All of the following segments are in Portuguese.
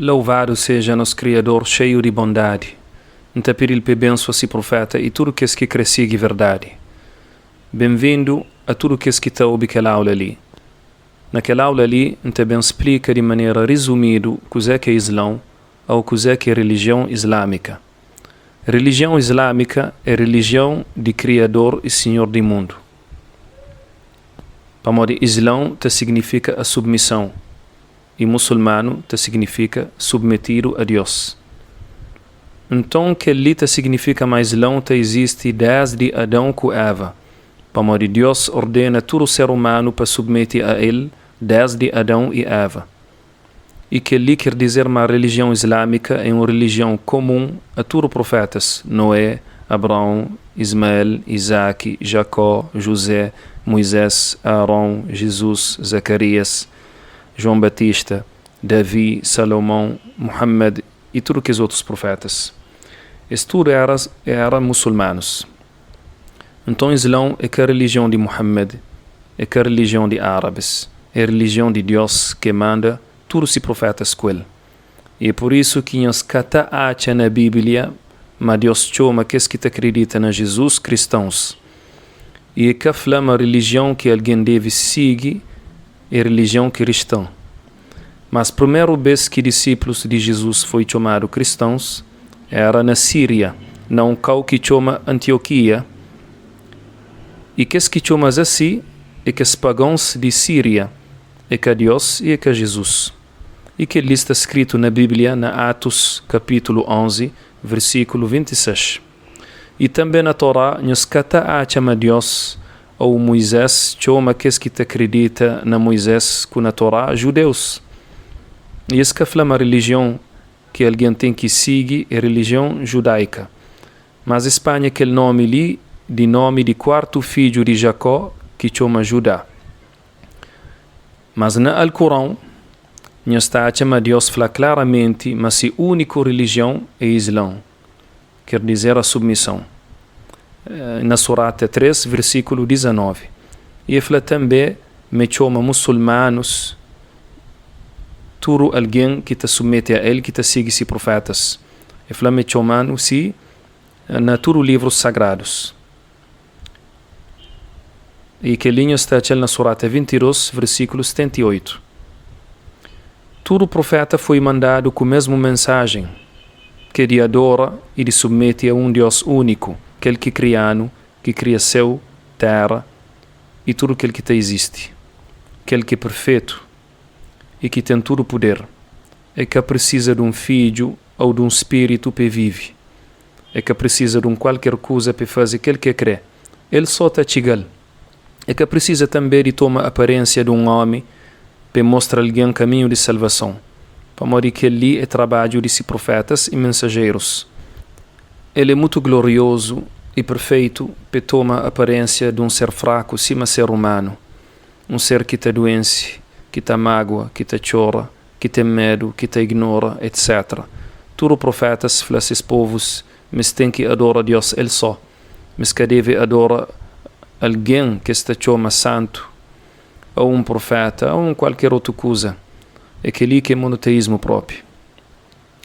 Louvado seja nosso Criador cheio de bondade. Então pedir pe benção a si profeta e tudo que es que crescigue verdade. Bem-vindo a tudo que es que está ouve aquela aula ali. Naquela aula ali, então bem explica de maneira resumida o que é Islão ou o que é religião islâmica. Religião islâmica é religião de Criador e Senhor do mundo. Para modo Islão te significa a submissão. E muçulmano te significa submetido a Deus. Então, que ali te significa mais Islão te existe desde Adão com Eva. Para modo Deus ordena todo ser humano para submeter a ele desde Adão e Eva. E que ali quer dizer uma religião islâmica é uma religião comum a todos os profetas: Noé, Abraão, Ismael, Isaac, Jacó, José, Moisés, Arão, Jesus, Zacarias, João Batista, Davi, Salomão, Muhammad e tudo que os outros profetas. Estes tudo eram muçulmanos. Então, Islão é que a religião de Muhammad, é que a religião de árabes, é a religião de Deus que manda todos os profetas com ele. E é por isso que nós cata acha na Bíblia, mas Deus chama que te acredita na Jesus cristãos. E é que a religião que alguém deve seguir é a religião cristã. Mas a primeira vez que discípulos de Jesus foi chamados cristãos era na Síria, não cal que chama Antioquia. E que chamas assim é que os pagãos de Síria é que Deus e é que Jesus. E que ele está escrito na Bíblia, na Atos capítulo 11, versículo 26. E também na Torá, nos cata a chama Deus, ou Moisés, chama que te acredita na Moisés, com na Torá, judeus. E esse que é uma religião que alguém tem que seguir é a religião judaica. Mas a Espanha, aquele nome ali, de nome de quarto filho de Jacó, que chama Judá. Mas na Alcorão, nós está a chamar Deus fala claramente, mas a única religião é Islão, quer dizer a submissão. Na Surata 3, versículo 19. E fala também, me chama muçulmanos, todo alguém que te submete a ele, que te siga os profetas. E fala, me chama, sim, na todos os livros sagrados. E que linha está na Surata 22, versículo 78. Todo profeta foi mandado com a mesma mensagem, que de adora e de submete a um Deus único, aquele que criano, que cria céu, terra e tudo aquele que existe, aquele que é perfeito e que tem todo o poder, é que precisa de um filho ou de um espírito para viver, é que precisa de qualquer coisa para fazer aquele que crê, ele só está chegando, é que precisa também de tomar a aparência de um homem para mostrar alguém caminho de salvação, para modo que ali é trabalho de profetas e mensageiros. Ele é muito glorioso e perfeito para tomar a aparência de um ser fraco, sim, mas ser humano, um ser que está doente, que está mágoa, que está chora, que tem medo, que está ignora, etc. Todos os profetas falam a esses povos, mas tem que adorar Deus ele só, mas que deve adorar alguém que está chama santo, ou um profeta, ou qualquer outra coisa. É aquele que é monoteísmo próprio.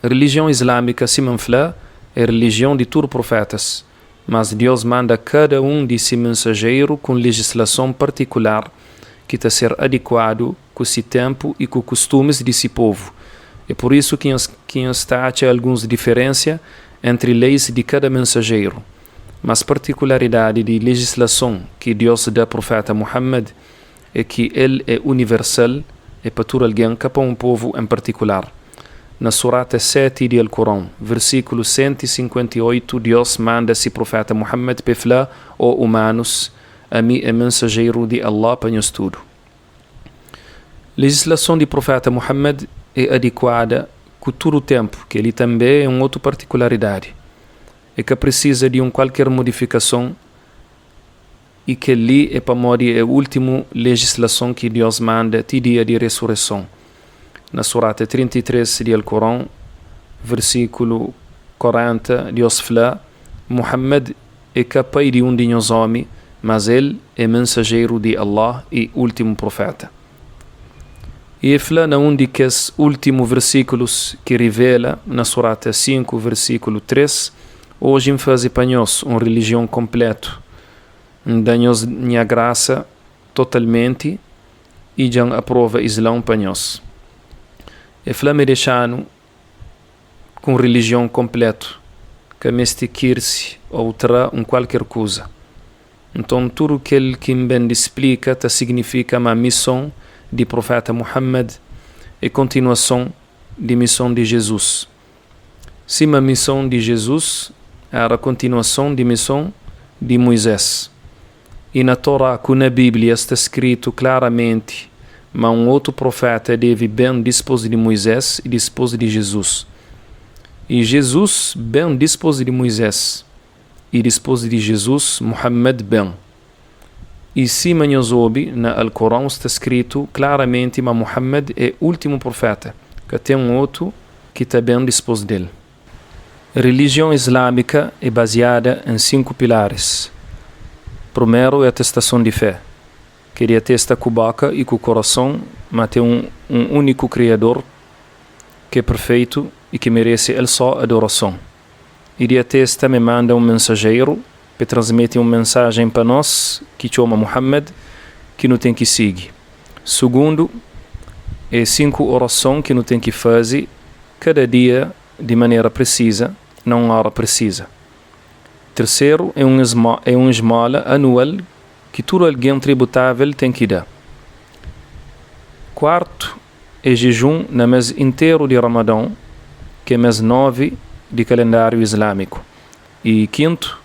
A religião islâmica, se me fala, é a religião de todos os profetas, mas Deus manda cada um de si mensageiro com legislação particular que está a ser adequado com esse tempo e com costumes desse povo. É por isso que está a algumas diferenças entre leis de cada mensageiro. Mas particularidade de legislação que Deus dá ao profeta Muhammad é que ele é universal e para todo alguém, para um povo em particular. Na Surata 7 do Alcorão, versículo 158, Deus manda esse profeta Muhammad para falar, ó humanos, a mim é mensageiro de Allah para nós tudo. A legislação do profeta Muhammad é adequada com todo o tempo, que ele também é uma outra particularidade. É que precisa de qualquer modificação e que ali é para morrer a última legislação que Deus manda até dia de ressurreição. Na Surata 33 do Alcorão, versículo 40, Deus fala, Muhammad é capaz de de nós homens, mas ele é mensageiro de Allah e último profeta. E fala na um dos últimos versículos que revela na Surata 5, versículo 3, hoje em fazer para nós uma religião completa, dá-nos a graça totalmente e já aprova Islão para nós. E fala me deixando com religião completa, que mesticir-se outra qualquer coisa. Então, tudo aquilo que me explica significa uma missão de profeta Muhammad e continuação de missão de Jesus. Se a missão de Jesus era a continuação de missão de Moisés. E na Torá, que na Bíblia está escrito claramente, mas outro profeta deve bem dispor de Moisés e dispor de Jesus. E Jesus bem dispor de Moisés e dispor de Jesus, Muhammad bem. E se nós ouvimos, na Alcorão está escrito claramente, mas Muhammad é o último profeta, que tem outro que está bem dispor dele. A religião islâmica é baseada em 5 pilares. Primeiro é a atestação de fé, que ele atesta com a boca e com o coração, mas tem um único Criador que é perfeito e que merece ele só adoração. Ele atesta me manda um mensageiro para transmitir uma mensagem para nós, que chama Muhammad, que não tem que seguir. Segundo, é 5 orações que não tem que fazer cada dia de maneira precisa, não hora precisa. Terceiro, é um esmola anual que todo alguém tributável tem que dar. Quarto, é jejum no mês inteiro de Ramadão, que é mês 9 de calendário islâmico. E quinto,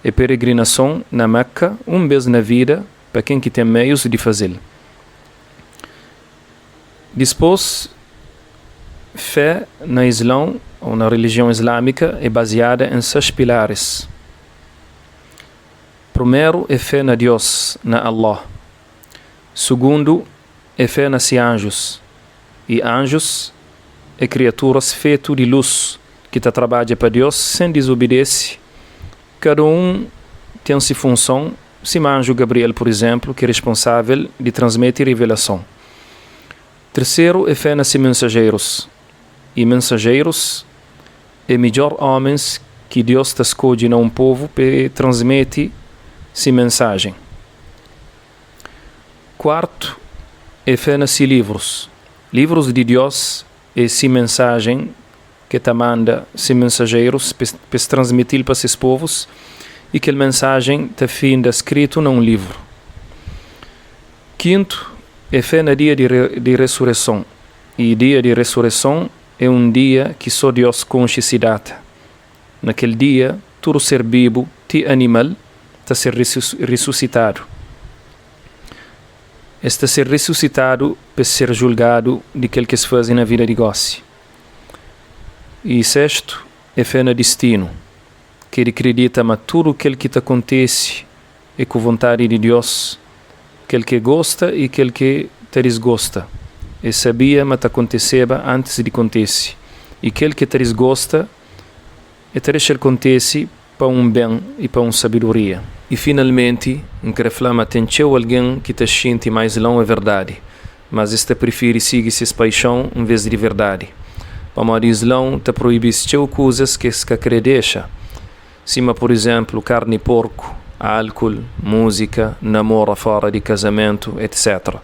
é peregrinação na Meca, vez na vida, para quem que tem meios de fazê-lo. Depois, fé na Islão, ou na religião islâmica, é baseada em 6 pilares. Primeiro é fé na Deus, na Allah. Segundo é fé nas anjos. E anjos é criaturas feitas de luz, que trabalha para Deus sem desobedecer. Cada tem sua função. Se o anjo Gabriel, por exemplo, que é responsável de transmitir revelação. Terceiro é fé nas mensageiros. E mensageiros é melhor homens que Deus te escolhe a povo para transmitir sua mensagem. Quarto é fé nas livros. Livros de Deus é sua mensagem que te manda se mensageiros para transmitir para esses povos e que a mensagem te finda escrito num livro. Quinto é fé no dia de ressurreição. E dia de ressurreição é um dia que só Deus conhece se data. Naquele dia, todo ser vivo, animal, está ser ressuscitado. Está ser ressuscitado para ser julgado de aquilo que se faz na vida de gosse. E sexto é fé no destino, que ele acredita que tudo aquilo que te acontece é com vontade de Deus, aquele que gosta e aquele que te desgosta. E sabia que te aconteceba antes de acontecer. E aquele que te desgosta é te deixar acontece para um bem e para uma sabedoria. E finalmente, em que reflama, tem alguém que te sente mais longe é verdade, mas este prefere seguir sua paixão em vez de verdade. Para o Islão, te proíbe coisas que se acredita. Cima, por exemplo, carne e porco, álcool, música, namoro fora de casamento, etc.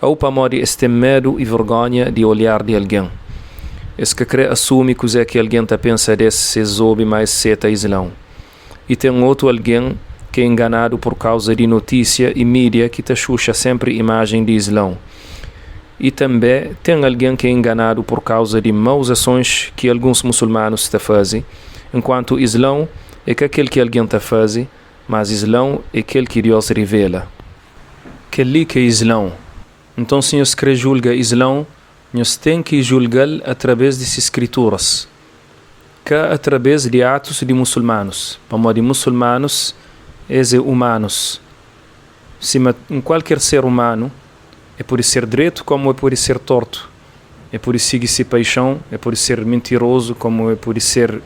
Ou para este medo e vergonha de olhar de alguém. Esse que assume que alguém te pensa desse se ouve mais seta Islão. E tem outro alguém que é enganado por causa de notícia e mídia que te chucha sempre imagem de Islão. E também tem alguém que é enganado por causa de maus ações que alguns muçulmanos te fazem, enquanto Islão é aquele que alguém te faz, mas Islão é aquele que Deus revela. Aquele que é Islão. Então, se nós queremos julgar Islão, nós temos que julgá-lo através de escrituras, que através de atos de muçulmanos. Para de muçulmanos, é humanos. Se qualquer ser humano é por ser direito como é por ser torto. É por seguir se paixão, é por ser mentiroso como é por ser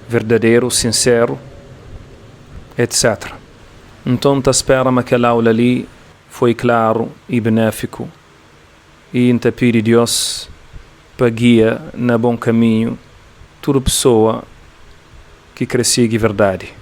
verdadeiro, sincero, etc. Então, te espera que aquela aula ali foi claro e benéfico e então pedir Deus para guia na bom caminho toda pessoa que quer seguir verdade.